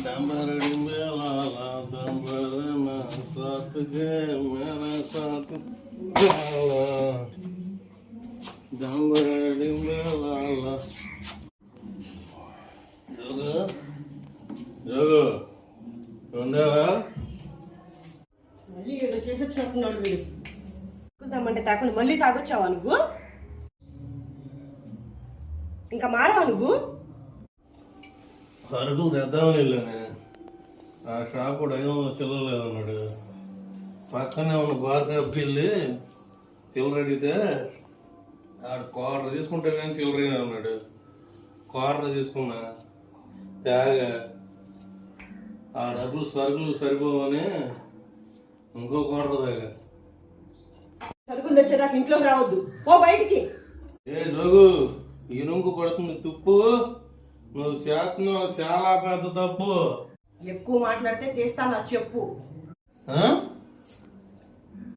Dumber डिंबेला dumber में साथ गे मेरा साथ गाला डंबर डिंबेला जोगो जोगो ఉండవా మళ్ళీ ఏదో చేసి వచ్చినట్టున్నాడు వీడు. తాగుదామంటే తాకుండా మళ్ళీ తాగొచ్చావా నువ్వు? ఇంకా మారవా నువ్వు? సరుకులు తెద్దామని వెళ్ళాను. ఆ షాప్ కూడా 500 చిల్లరలేదు అన్నాడు. పక్కనే ఉన్న బార్ షాప్కి వెళ్ళి చిల్లర అడిగితే ఆడు క్వార్టర్ తీసుకుంటే కానీ చిల్లర అన్నాడు. క్వార్టర్ తీసుకున్నా త్యాగా ఆ డబ్బులు సరుకులు సరిపోవని ఇంకో క్వార్టర్ తాగా. సరుకులు తెచ్చేదాకా ఇంట్లోకి రావద్దు, ఓ బయటికి. ఏ జోగు ఇరుంగు పడుతుంది తుప్పు, నువ్వు చేస్తున్నావు చాలా పెద్ద తప్పు. ఎక్కువ మాట్లాడితే తీస్తాను చెప్పు.